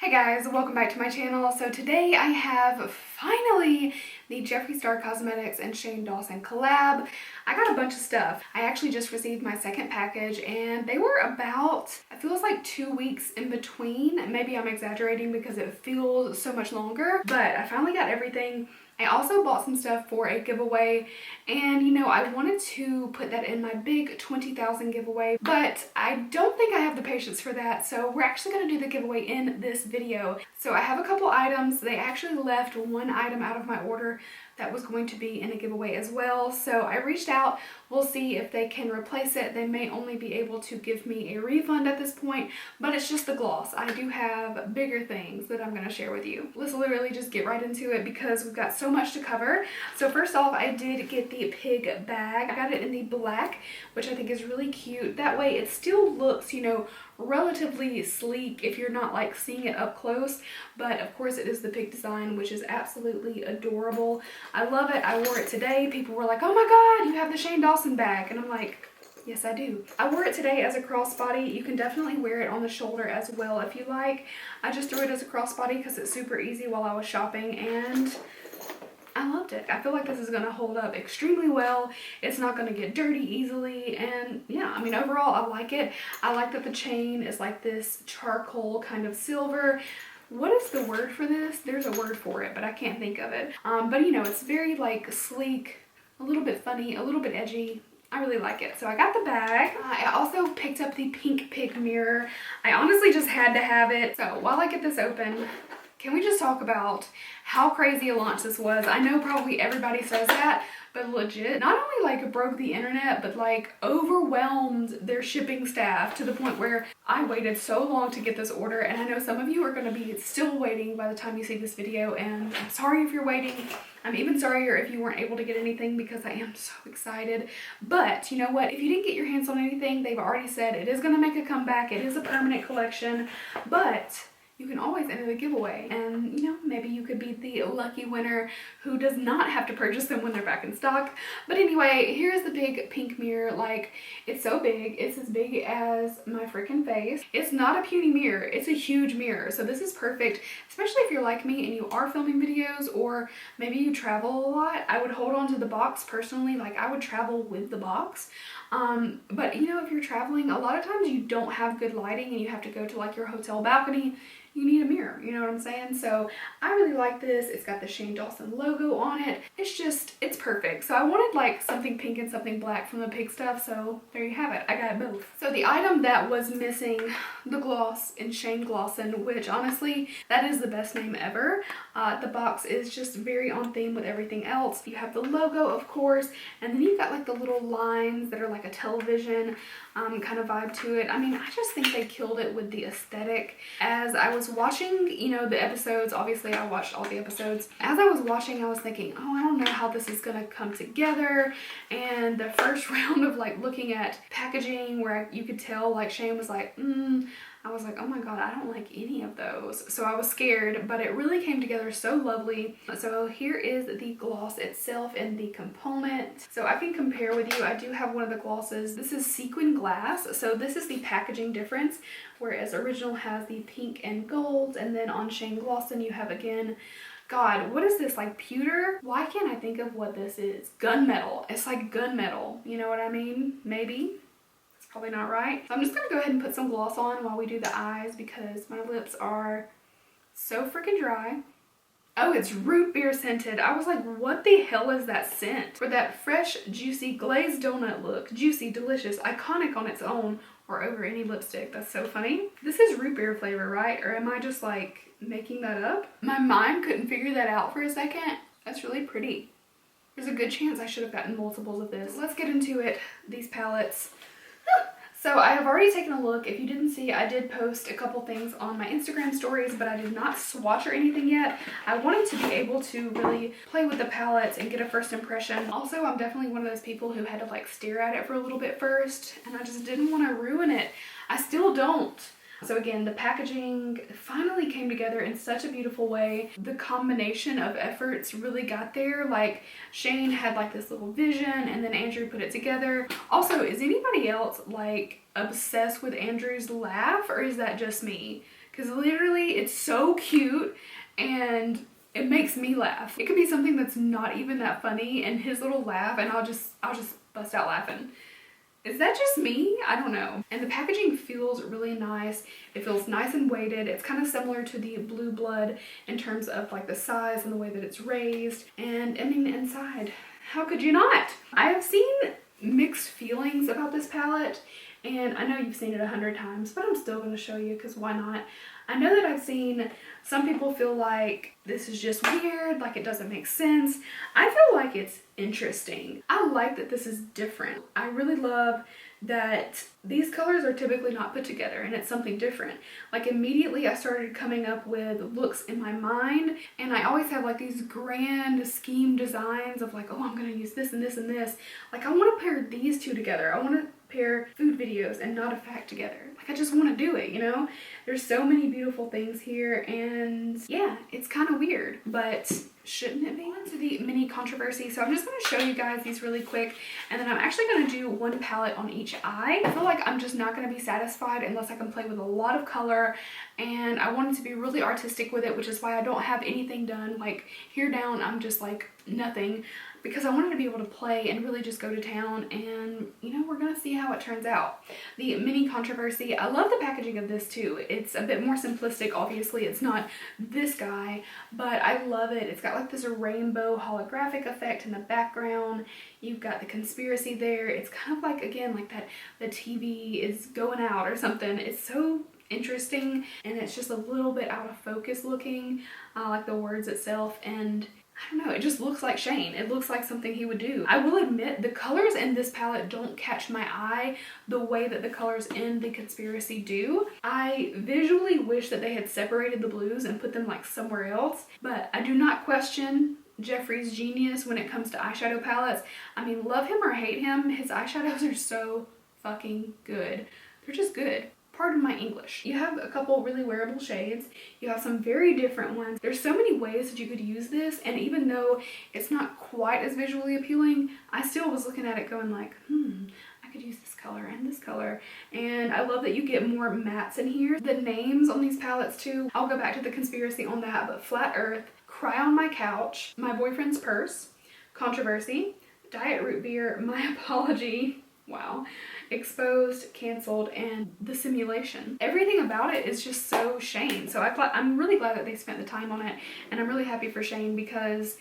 Hey guys, welcome back to my channel. So today I have finally the Jeffree Star Cosmetics and Shane Dawson collab. I got a bunch of stuff. I actually just received my second package and they were about, it feels like 2 weeks in between. Maybe I'm exaggerating because it feels so much longer, but I finally got everything. I also bought some stuff for a giveaway and I wanted to put that in my big 20,000 giveaway, but I don't think I have the patience for that. So we're actually going to do the giveaway in this video. So I have a couple items. They actually left one item out of my order that was going to be in a giveaway as well. So I reached out. We'll see if they can replace it. They may only be able to give me a refund at this point, but it's just the gloss. I do have bigger things that I'm going to share with you. Let's literally just get right into it because we've got so much to cover. So first off, I did get the pig bag. I got it in the black, which I think is really cute. That way it still looks, relatively sleek if you're not like seeing it up close, but of course it is the pig design, which is absolutely adorable. I love it. I wore it today. People were like, oh my god, you have the Shane Dawson bag, and I'm like, yes I do. I wore it today as a crossbody. You can definitely wear it on the shoulder as well if you like. I just threw it as a crossbody because it's super easy while I was shopping and I loved it. I feel like this is going to hold up extremely well. It's not going to get dirty easily. And yeah, I mean, overall, I like it. I like that the chain is like this charcoal kind of silver. What is the word for this? There's a word for it, but I can't think of it. But it's very like sleek, a little bit funny, a little bit edgy. I really like it. So I got the bag. I also picked up the pink pig mirror. I honestly just had to have it. So while I get this open, can we just talk about how crazy a launch this was? I know probably everybody says that, but legit, not only like broke the internet, but like overwhelmed their shipping staff to the point where I waited so long to get this order. And I know some of you are going to be still waiting by the time you see this video, and I'm sorry if you're waiting. I'm even sorrier if you weren't able to get anything because I am so excited. But you know what? If you didn't get your hands on anything, they've already said it is going to make a comeback. It is a permanent collection, but you can always enter the giveaway and maybe you could be the lucky winner who does not have to purchase them when they're back in stock. But anyway, here's the big pink mirror. Like, it's so big. It's as big as my freaking face. It's not a puny mirror. It's a huge mirror. So this is perfect, especially if you're like me and you are filming videos or maybe you travel a lot. I would hold on to the box personally. Like, I would travel with the box. But if you're traveling, a lot of times you don't have good lighting and you have to go to like your hotel balcony. You need a mirror, you know what I'm saying? So I really like this. It's got the Shane Dawson logo on it. It's perfect. So I wanted like something pink and something black from the pig stuff. So there you have it. I got both. So the item that was missing, the gloss in Shane Glosson, which honestly, that is the best name ever. The box is just very on theme with everything else. You have the logo, of course, and then you've got like the little lines that are like a television kind of vibe to it. I mean, I just think they killed it with the aesthetic. As I was watching, the episodes, obviously I watched all the episodes. As I was watching, I was thinking, oh, I don't know how this is gonna come together. And the first round of like looking at packaging where you could tell like Shane was like, I was like, oh my god, I don't like any of those. So I was scared, but it really came together so lovely. So here is the gloss itself and the component. So I can compare with you. I do have one of the glosses. This is sequin glass. So this is the packaging difference, whereas original has the pink and gold. And then on Shane Glosson, you have again, God, what is this, like pewter? Why can't I think of what this is? Gunmetal. It's like gunmetal. You know what I mean? Maybe. Probably not right. So I'm just gonna go ahead and put some gloss on while we do the eyes because my lips are so freaking dry. Oh, it's root beer scented. I was like, what the hell is that scent? For that fresh, juicy glazed donut look. Juicy, delicious, iconic on its own or over any lipstick. That's so funny. This is root beer flavor, right? Or am I just like making that up? My mind couldn't figure that out for a second. That's really pretty. There's a good chance I should have gotten multiples of this. Let's get into it. These palettes. So I have already taken a look. If you didn't see, I did post a couple things on my Instagram stories, but I did not swatch or anything yet. I wanted to be able to really play with the palettes and get a first impression. Also, I'm definitely one of those people who had to like stare at it for a little bit first, and I just didn't want to ruin it. I still don't. So again, the packaging finally came together in such a beautiful way. The combination of efforts really got there. Like Shane had like this little vision and then Andrew put it together. Also, is anybody else like obsessed with Andrew's laugh or is that just me? because literally it's so cute and it makes me laugh. It could be something that's not even that funny and his little laugh and I'll just bust out laughing. Is that just me? I don't know. And the packaging feels really nice. It feels nice and weighted. It's kind of similar to the Blue Blood in terms of like the size and the way that it's raised. And I mean, inside, how could you not? I have seen mixed feelings about this palette, and I know you've seen it 100 times, but I'm still gonna show you because why not? I know that I've seen some people feel like this is just weird, like it doesn't make sense. I feel like it's interesting. I like that this is different. I really love that these colors are typically not put together and it's something different. Like immediately I started coming up with looks in my mind, and I always have like these grand scheme designs of like, oh, I'm gonna use this and this and this. Like I wanna pair these two together. I wanna pair food videos and not a fact together. Like I just want to do it, you know? There's so many beautiful things here, and yeah, it's kind of weird, but shouldn't it be? On to the mini controversy. So I'm just going to show you guys these really quick, and then I'm actually going to do one palette on each eye. I feel like I'm just not going to be satisfied unless I can play with a lot of color, and I wanted to be really artistic with it, which is why I don't have anything done. Like here down, I'm just like nothing, because I wanted to be able to play and really just go to town, and you know, we're gonna see how it turns out. The mini controversy, I love the packaging of this too. It's a bit more simplistic, obviously it's not this guy, but I love it. It's got like this rainbow holographic effect in the background. You've got the conspiracy there. It's kind of like, again, like that the TV is going out or something. It's so interesting, and it's just a little bit out of focus looking, like the words itself, and I don't know, it just looks like Shane. It looks like something he would do. I will admit the colors in this palette don't catch my eye the way that the colors in the conspiracy do. I visually wish that they had separated the blues and put them like somewhere else, but I do not question Jeffree's genius when it comes to eyeshadow palettes. I mean, love him or hate him, his eyeshadows are so fucking good. They're just good. Pardon my English. You have a couple really wearable shades. You have some very different ones. There's so many ways that you could use this, and even though it's not quite as visually appealing, I still was looking at it going like, I could use this color and this color. And I love that you get more mattes in here. The names on these palettes too, I'll go back to the conspiracy on that, but Flat Earth, Cry on My Couch, My Boyfriend's Purse, Controversy, Diet Root Beer, My Apology, wow, Exposed, Canceled, and The Simulation. Everything about it is just so Shane. So I'm really glad that they spent the time on it, and I'm really happy for Shane because,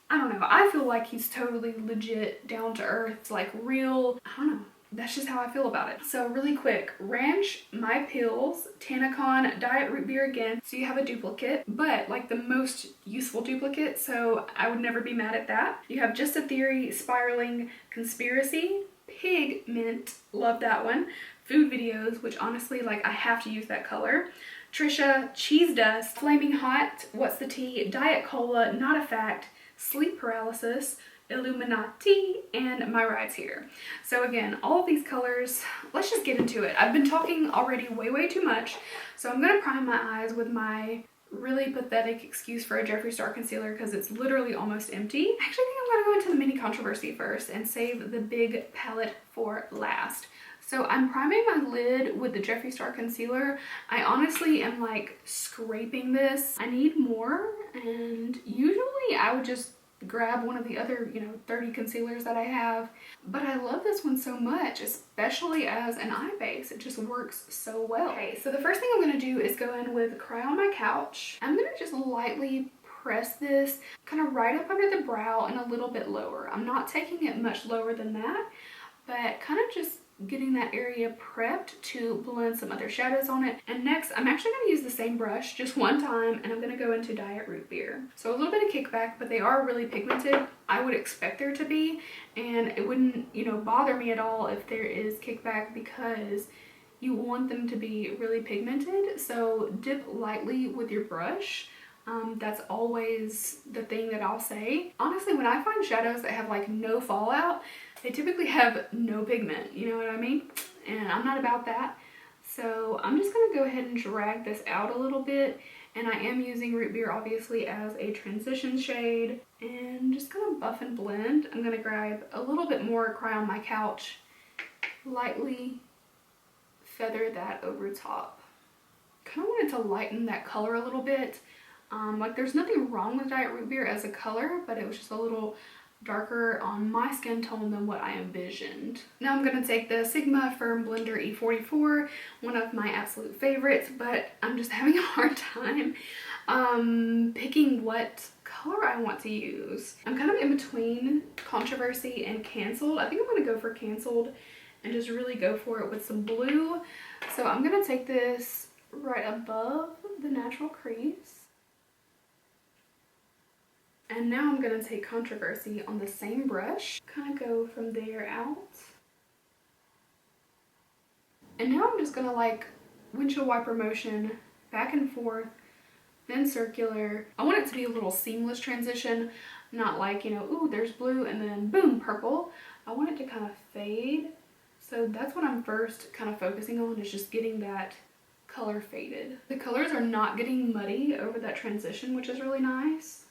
I don't know, I feel like he's totally legit, down to earth, like real, I don't know. That's just how I feel about it. So really quick, Ranch, My Pills, Tanacon, Diet Root Beer again. So you have a duplicate, but like the most useful duplicate, so I would never be mad at that. You have Just a Theory, Spiraling, Conspiracy, Pigment, love that one. Food Videos, which honestly, like I have to use that color. Trisha, Cheese Dust, Flaming Hot, What's the Tea, Diet Cola, Not a Fact, Sleep Paralysis, Illuminati, and My Rides Here. So again, all of these colors, let's just get into it. I've been talking already way too much, so I'm gonna prime my eyes with my really pathetic excuse for a Jeffree Star concealer because it's literally almost empty. I actually think I'm gonna go into the mini controversy first and save the big palette for last. So I'm priming my lid with the Jeffree Star concealer. I honestly am like scraping this. I need more, and usually I would just grab one of the other, 30 concealers that I have. But I love this one so much, especially as an eye base. It just works so well. Okay, so the first thing I'm gonna do is go in with Cry on My Couch. I'm gonna just lightly press this kind of right up under the brow and a little bit lower. I'm not taking it much lower than that, but kind of just getting that area prepped to blend some other shadows on it. And next, I'm actually going to use the same brush just one time, and I'm going to go into Diet Root Beer. So a little bit of kickback, but they are really pigmented. I would expect there to be, and it wouldn't, bother me at all if there is kickback because you want them to be really pigmented. So dip lightly with your brush. That's always the thing that I'll say. Honestly, when I find shadows that have like no fallout, they typically have no pigment, you know what I mean? And I'm not about that. So I'm just gonna go ahead and drag this out a little bit. And I am using Root Beer obviously as a transition shade. And just gonna buff and blend. I'm gonna grab a little bit more Cry on My Couch, lightly feather that over top. kind of wanted to lighten that color a little bit. Like there's nothing wrong with Diet Root Beer as a color, but it was just a little darker on my skin tone than what I envisioned. Now I'm going to take the Sigma Firm Blender E44, one of my absolute favorites, but I'm just having a hard time picking what color I want to use. I'm kind of in between Controversy and Canceled. I think I'm going to go for Canceled and just really go for it with some blue. So I'm going to take this right above the natural crease. And now I'm going to take Controversy on the same brush, kind of go from there out. And now I'm just going to like windshield wiper motion back and forth, then circular. I want it to be a little seamless transition, not like, you know, ooh, there's blue and then boom, purple. I want it to kind of fade. So that's what I'm first kind of focusing on, is just getting that color faded. The colors are not getting muddy over that transition, which is really nice.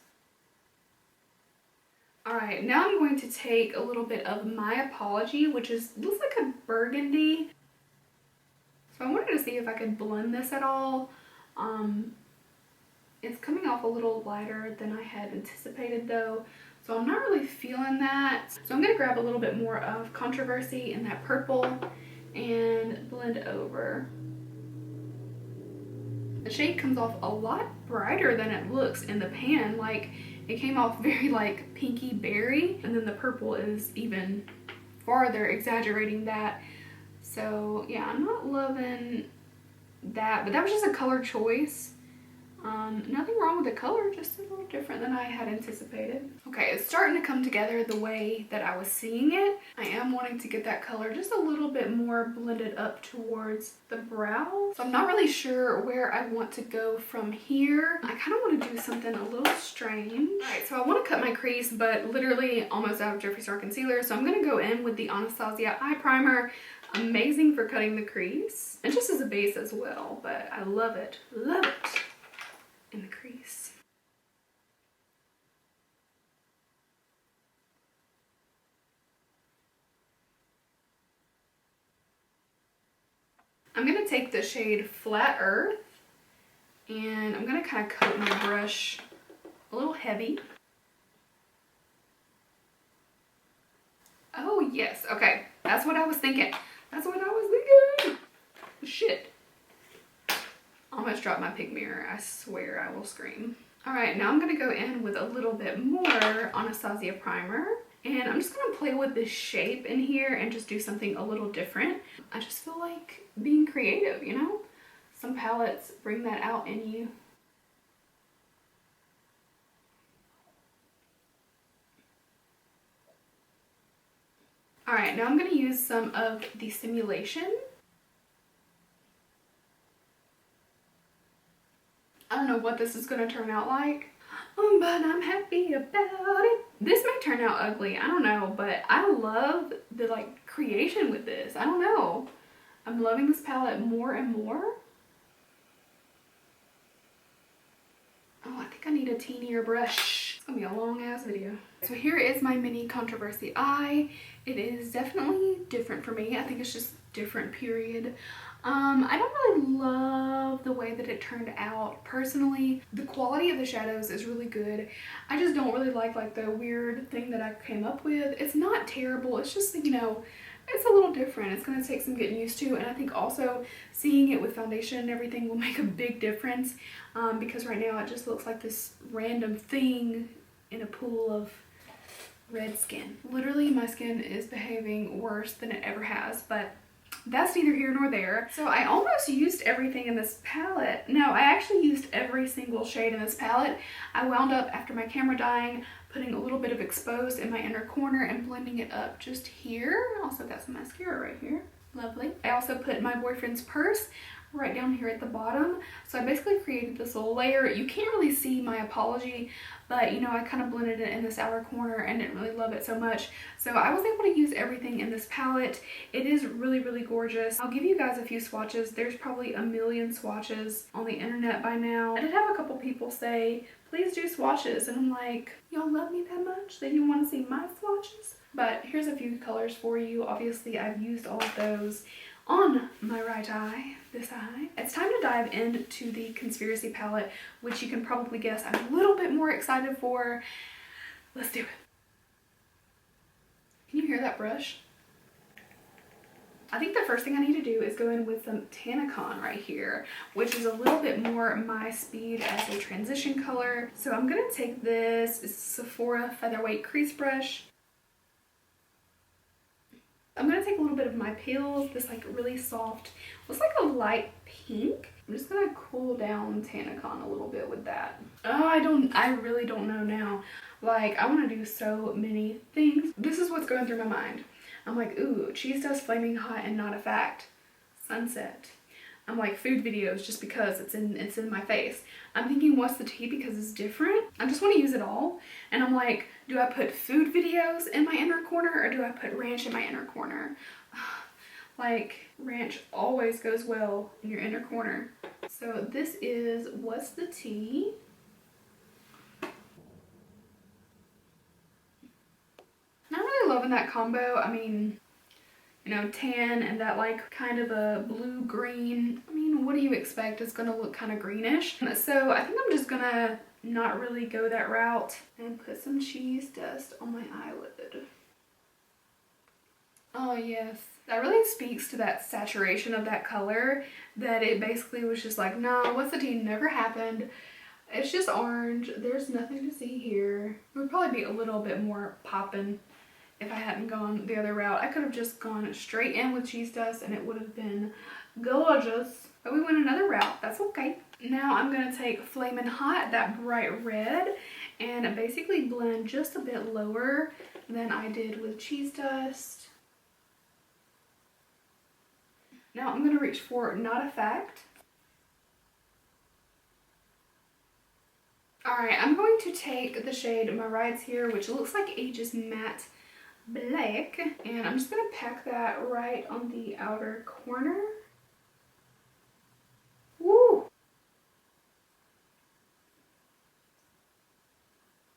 Alright, now I'm going to take a little bit of My Apology, which looks like a burgundy. So I wanted to see if I could blend this at all. It's coming off a little lighter than I had anticipated though, so I'm not really feeling that. So I'm going to grab a little bit more of Controversy in that purple and blend over. The shade comes off a lot brighter than it looks in the pan. Like, it came off very like pinky berry, and then the purple is even farther exaggerating that. So yeah, I'm not loving that, but that was just a color choice. Nothing wrong with the color, just a little different than I had anticipated. Okay, it's starting to come together the way that I was seeing it. I am wanting to get that color just a little bit more blended up towards the brow. So I'm not really sure where I want to go from here. I kind of want to do something a little strange. Alright, so I want to cut my crease, but literally almost out of Jeffree Star concealer. So I'm going to go in with the Anastasia Eye Primer. Amazing for cutting the crease, and just as a base as well, but I love it in the crease. I'm going to take the shade Flat Earth, and I'm going to kind of coat my brush a little heavy. Oh yes, okay, that's what I was thinking. That's what I was thinking. Shit. Almost dropped my pink mirror. I swear I will scream. Alright, now I'm going to go in with a little bit more Anastasia primer. And I'm just going to play with this shape in here and just do something a little different. I just feel like being creative, you know? Some palettes bring that out in you. Alright, now I'm going to use some of the Simulation. I don't know what this is going to turn out like, but I'm happy about it. This may turn out ugly, I don't know, but I love the like creation with this. I don't know. I'm loving this palette more and more. Oh, I think I need a teenier brush. It's gonna be a long ass video. So here is my mini Controversy eye. It is definitely different for me. I think it's just different, period. I don't really love the way that it turned out personally. The quality of the shadows is really good. I just don't really like the weird thing that I came up with. It's not terrible. It's just, you know, it's a little different. It's going to take some getting used to, and I think also seeing it with foundation and everything will make a big difference, because right now it just looks like this random thing in a pool of red skin. Literally, my skin is behaving worse than it ever has, but that's neither here nor there. So I almost used everything in this palette. No, I actually used every single shade in this palette. I wound up, after my camera dying, putting a little bit of Exposed in my inner corner and blending it up just here. Also got some mascara right here. Lovely. I also put My Boyfriend's Purse right down here at the bottom. So I basically created this little layer. You can't really see My Apology, but you know, I kind of blended it in this outer corner and didn't really love it so much. So I was able to use everything in this palette. It is really, really gorgeous. I'll give you guys a few swatches. There's probably a million swatches on the internet by now. I did have a couple people say, please do swatches. And I'm like, y'all love me that much that you want to see my swatches? But here's a few colors for you. Obviously, I've used all of those on my right eye. this eye. It's time to dive into the Conspiracy palette, which you can probably guess I'm a little bit more excited for. Let's do it. Can you hear that brush? I think the first thing I need to do is go in with some Tanacon right here, which is a little bit more my speed as a transition color. So I'm gonna take this Sephora Featherweight crease brush. I'm gonna take a little bit of my Peels, this like really soft, looks like a light pink. I'm just gonna cool down Tanacon a little bit with that. Oh, I really don't know now. Like, I wanna do so many things. This is what's going through my mind. I'm like, ooh, cheese dust, flaming hot, and not a fact. Sunset. I'm like, food videos just because it's in my face. I'm thinking, what's the tea because it's different? I just want to use it all. And I'm like, do I put food videos in my inner corner or do I put ranch in my inner corner? Like, ranch always goes well in your inner corner. So this is What's the Tea? Not really loving that combo. I mean, you know, tan and that like kind of a blue-green. I mean, what do you expect? It's gonna look kind of greenish. So I think I'm just gonna not really go that route and put some cheese dust on my eyelid. Oh yes, that really speaks to that saturation of that color, that it basically was just like, nah, What's the Tea never happened. It's just orange. There's nothing to see here. It would probably be a little bit more poppin' if I hadn't gone the other route. I could have just gone straight in with cheese dust and it would have been gorgeous. But we went another route. That's okay. Now I'm going to take Flamin' Hot, that bright red, and basically blend just a bit lower than I did with cheese dust. Now I'm going to reach for Not a Fact. Alright, I'm going to take the shade My Rides Here, which looks like Age's Matte Black, and I'm just going to pack that right on the outer corner. Woo!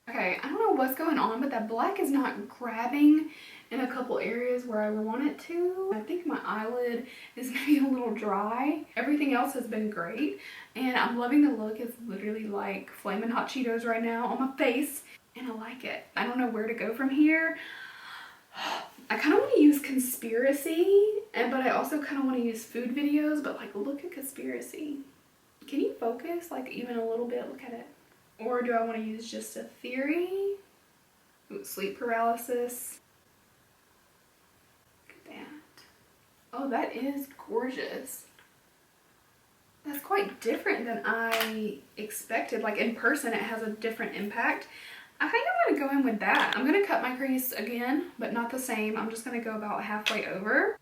Okay, I don't know what's going on, but that black is not grabbing in a couple areas where I want it to. I think my eyelid is maybe a little dry. Everything else has been great, and I'm loving the look. It's literally like Flamin' Hot Cheetos right now on my face, and I like it. I don't know where to go from here. I kind of want to use Conspiracy, but I also kind of want to use food videos, but like, look at Conspiracy. Can you focus like even a little bit? Look at it. Or do I want to use just a theory? Ooh, sleep paralysis. Look at that. Oh, that is gorgeous. That's quite different than I expected. Like in person, it has a different impact. I think I'm going to go in with that. I'm going to cut my crease again, but not the same. I'm just going to go about halfway over.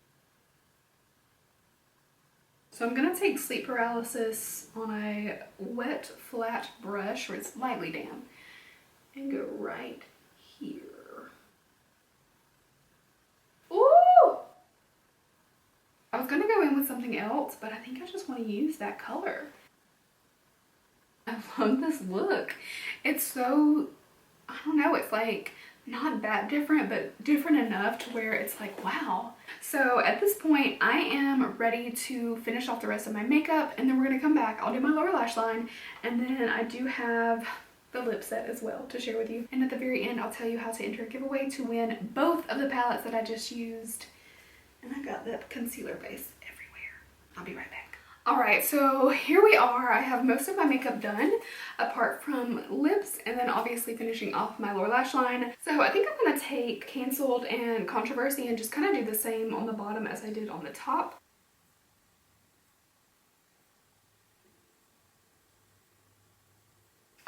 So I'm going to take Sleep Paralysis on a wet, flat brush where it's lightly damp and go right here. Ooh! I was going to go in with something else, but I think I just want to use that color. I love this look. It's so, I don't know, it's like not that different, but different enough to where it's like, wow. So at this point, I am ready to finish off the rest of my makeup, and then we're gonna come back. I'll do my lower lash line, and then I do have the lip set as well to share with you. And at the very end, I'll tell you how to enter a giveaway to win both of the palettes that I just used. And I got that concealer base everywhere. I'll be right back. Alright, so here we are. I have most of my makeup done, apart from lips, and then obviously finishing off my lower lash line. So I think I'm going to take Cancelled and Controversy and just kind of do the same on the bottom as I did on the top.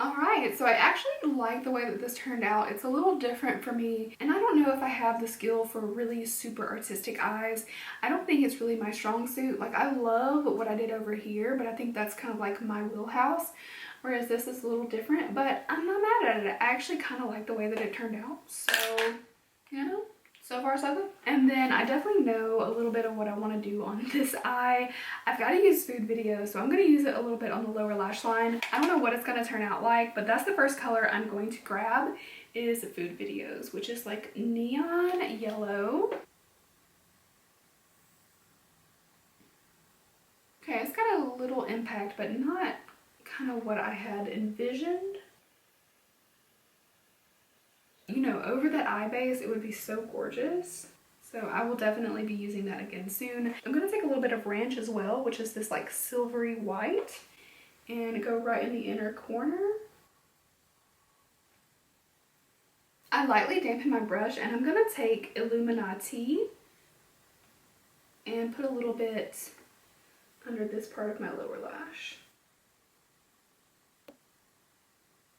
Alright, so I actually like the way that this turned out. It's a little different for me, and I don't know if I have the skill for really super artistic eyes. I don't think it's really my strong suit. Like, I love what I did over here, but I think that's kind of like my wheelhouse, whereas this is a little different, but I'm not mad at it. I actually kind of like the way that it turned out, so, you know. So far, so good. And then I definitely know a little bit of what I want to do on this eye. I've got to use food videos, so I'm going to use it a little bit on the lower lash line. I don't know what it's going to turn out like, but that's the first color I'm going to grab is food videos, which is like neon yellow. Okay, got a little impact, but not kind of what I had envisioned. You know, over that eye base, it would be so gorgeous. So I will definitely be using that again soon. I'm going to take a little bit of Ranch as well, which is this like silvery white, and go right in the inner corner. I lightly dampen my brush, and I'm going to take Illuminati and put a little bit under this part of my lower lash.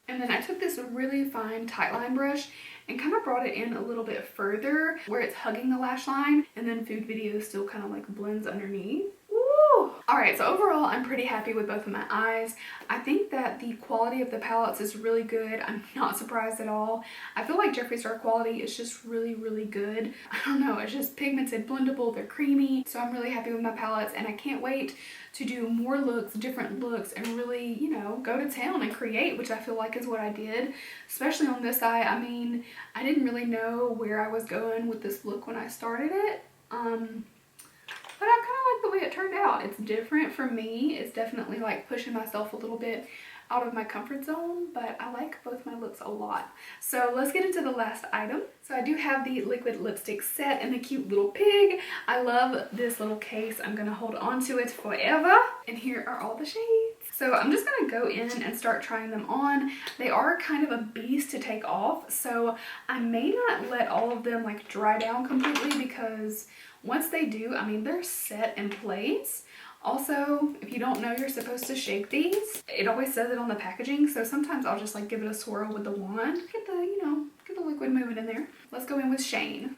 And then I took this really fine tight line brush and kind of brought it in a little bit further where it's hugging the lash line, and then Food Video still kind of like blends underneath. Woo! Alright, so overall I'm pretty happy with both of my eyes. I think that the quality of the palettes is really good. I'm not surprised at all. I feel like Jeffree Star quality is just really, really good. I don't know, it's just pigmented, blendable, they're creamy. So I'm really happy with my palettes, and I can't wait to do more looks, different looks, and really, you know, go to town and create, which I feel like is what I did, especially on this eye. I mean, I didn't really know where I was going with this look when I started it, but I kind of like the way it turned out. It's different for me. It's definitely like pushing myself a little bit out of my comfort zone, but I like both my looks a lot. So let's get into the last item. So I do have the liquid lipstick set and the cute little pig. I love this little case. I'm gonna hold on to it forever. And here are all the shades. So I'm just gonna go in and start trying them on. They are kind of a beast to take off, so I may not let all of them like dry down completely, because once they do, I mean, they're set in place. Also, if you don't know, you're supposed to shake these. It always says it on the packaging, so sometimes I'll just like give it a swirl with the wand. Get the, you know, get the liquid moving in there. Let's go in with Shane.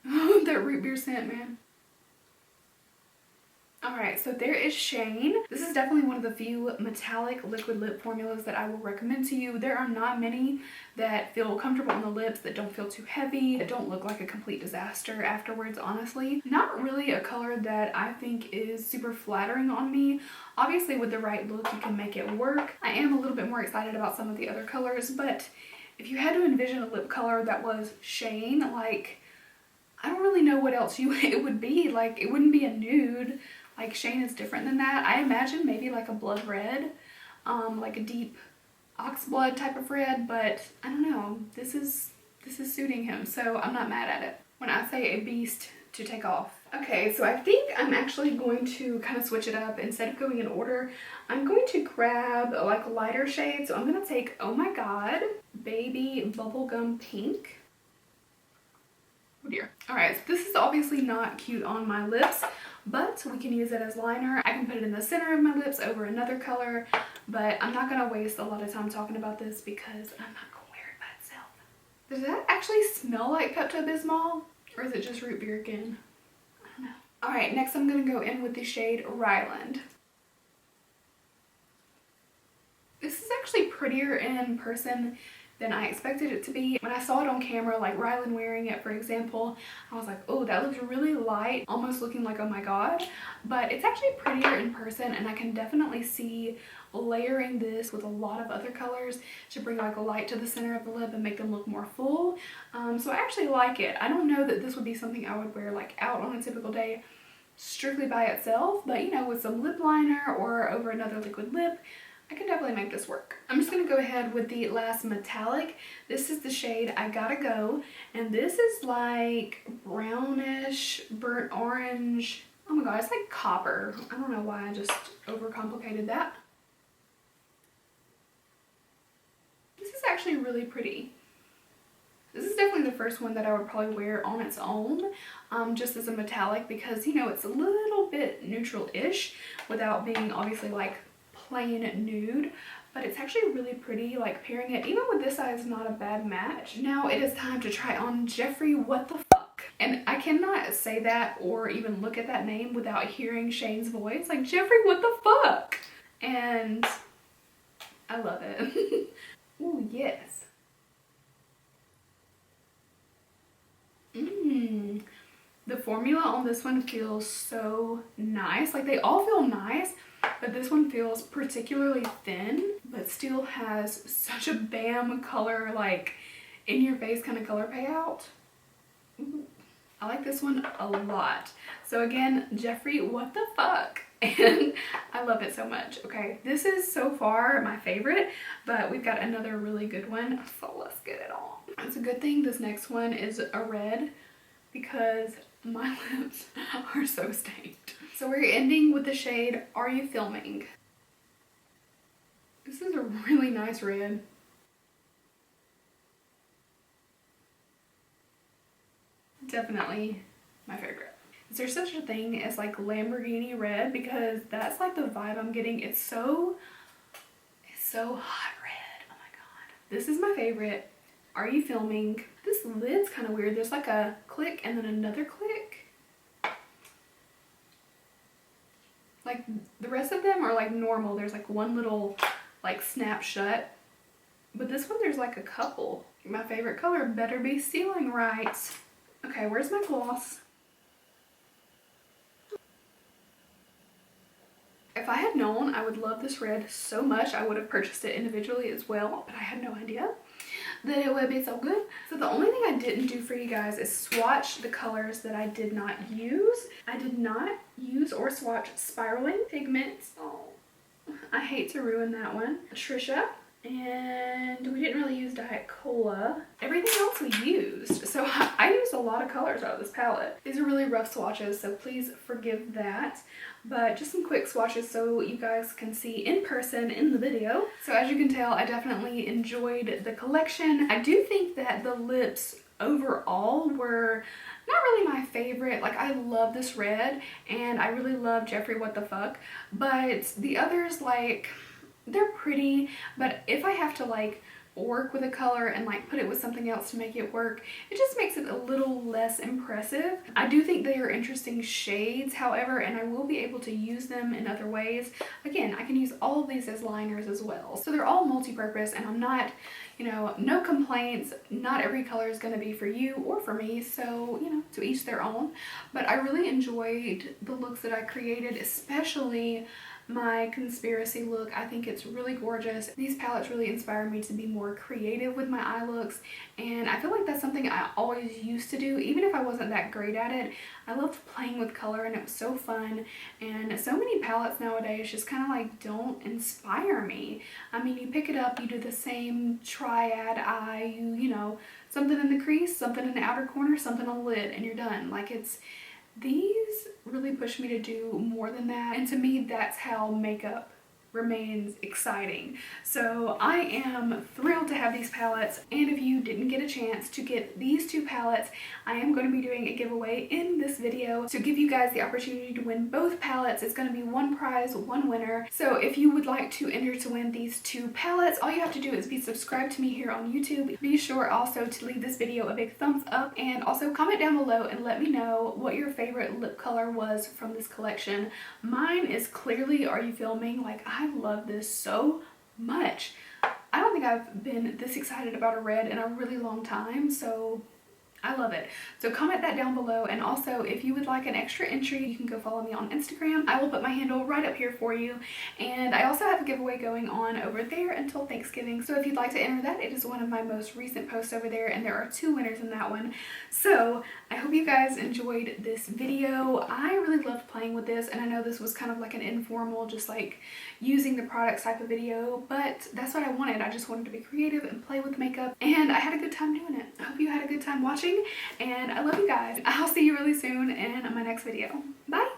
That root beer scent, man. Alright, so there is Shane. This is definitely one of the few metallic liquid lip formulas that I will recommend to you. There are not many that feel comfortable on the lips, that don't feel too heavy, that don't look like a complete disaster afterwards, honestly. Not really a color that I think is super flattering on me. Obviously, with the right look, you can make it work. I am a little bit more excited about some of the other colors, but if you had to envision a lip color that was Shane, like, I don't really know what else it would be. Like, it wouldn't be a nude. Like, Shane is different than that. I imagine maybe like a blood red, like a deep ox blood type of red, but I don't know. This is suiting him, so I'm not mad at it. When I say a beast to take off. Okay, so I think I'm actually going to kind of switch it up. Instead of going in order, I'm going to grab like a lighter shade. So I'm gonna take Oh My God Baby Bubblegum Pink. Oh dear. Alright, so this is obviously not cute on my lips, but we can use it as liner. I can put it in the center of my lips over another color, but I'm not going to waste a lot of time talking about this because I'm not going to wear it by itself. Does that actually smell like Pepto-Bismol? Or is it just root beer again? I don't know. Alright, next I'm going to go in with the shade Ryland. This is actually prettier in person than I expected it to be. When I saw it on camera, like Ryland wearing it, for example, I was like, oh, that looks really light, almost looking like Oh My God. But it's actually prettier in person, and I can definitely see layering this with a lot of other colors to bring like a light to the center of the lip and make them look more full. So I actually like it. I don't know that this would be something I would wear like out on a typical day strictly by itself, but you know, with some lip liner or over another liquid lip, I can definitely make this work. I'm just gonna go ahead with the last metallic. This is the shade I Gotta Go, and this is like brownish, burnt orange. Oh my god, it's like copper. I don't know why I just overcomplicated that. This is actually really pretty. This is definitely the first one that I would probably wear on its own, just as a metallic, because, you know, it's a little bit neutral-ish without being obviously like plain nude, but it's actually really pretty. Like, pairing it even with this eye is not a bad match. Now it is time to try on Jeffree What the Fuck, and I cannot say that or even look at that name without hearing Shane's voice, like, Jeffree What the Fuck, and I love it. Ooh, yes. The formula on this one feels so nice. Like, they all feel nice, but this one feels particularly thin, but still has such a bam color, like in your face kind of color payout. Ooh, I like this one a lot. So again, Jeffree, what the fuck? And I love it so much. Okay, this is so far my favorite, but we've got another really good one, so let's get it on. It's a good thing this next one is a red because my lips are so stained. So we're ending with the shade Are You Filming? This is a really nice red. Definitely my favorite. Is there such a thing as like Lamborghini red? Because that's like the vibe I'm getting. It's so hot red. Oh my god. This is my favorite. Are You Filming? This lid's kind of weird. There's like a click and then another click. Like the rest of them are like normal. There's like one little like snap shut. But this one there's like a couple. My favorite color better be sealing right. Okay, where's my gloss? If I had known I would love this red so much, I would have purchased it individually as well, but I had no idea that it would be so good. So the only thing I didn't do for you guys is swatch the colors that I did not use. I did not use or swatch Spiraling Pigments. Oh, I hate to ruin that one. Trisha. And we didn't really use Diet Cola. Everything else we used. So I used a lot of colors out of this palette. These are really rough swatches, so please forgive that. But just some quick swatches so you guys can see in person in the video. So as you can tell, I definitely enjoyed the collection. I do think that the lips overall were not really my favorite. Like, I love this red and I really love Jeffree What the Fuck. But the others, like, they're pretty, but if I have to like work with a color and like put it with something else to make it work, it just makes it a little less impressive. I do think they are interesting shades, however, and I will be able to use them in other ways. Again, I can use all of these as liners as well. So they're all multi-purpose, and I'm not, you know, no complaints. Not every color is going to be for you or for me, so, you know, to each their own. But I really enjoyed the looks that I created, especially my conspiracy look. I think it's really gorgeous. These palettes really inspire me to be more creative with my eye looks, and I feel like that's something I always used to do, even if I wasn't that great at it. I loved playing with color and it was so fun, and so many palettes nowadays just kind of like don't inspire me. I mean, you pick it up, you do the same triad eye, you know, something in the crease, something in the outer corner, something on the lid, and you're done. Like, these really push me to do more than that, and to me that's how makeup remains exciting. So I am thrilled to have these palettes, and if you didn't get a chance to get these two palettes, I am going to be doing a giveaway in this video to give you guys the opportunity to win both palettes. It's going to be one prize, one winner. So if you would like to enter to win these two palettes, all you have to do is be subscribed to me here on YouTube. Be sure also to leave this video a big thumbs up, and also comment down below and let me know what your favorite lip color was from this collection. Mine is clearly Are You Filming? Like, I love this so much. I don't think I've been this excited about a red in a really long time, so I love it. So comment that down below, and also if you would like an extra entry, you can go follow me on Instagram. I will put my handle right up here for you, and I also have a giveaway going on over there until Thanksgiving. So if you'd like to enter that, it is one of my most recent posts over there, and there are 2 winners in that one. So I hope you guys enjoyed this video. I really loved playing with this, and I know this was kind of like an informal, just like using the products type of video, but that's what I wanted. I just wanted to be creative and play with makeup, and I had a good time doing it. I hope you had a good time watching, and I love you guys. I'll see you really soon in my next video. Bye!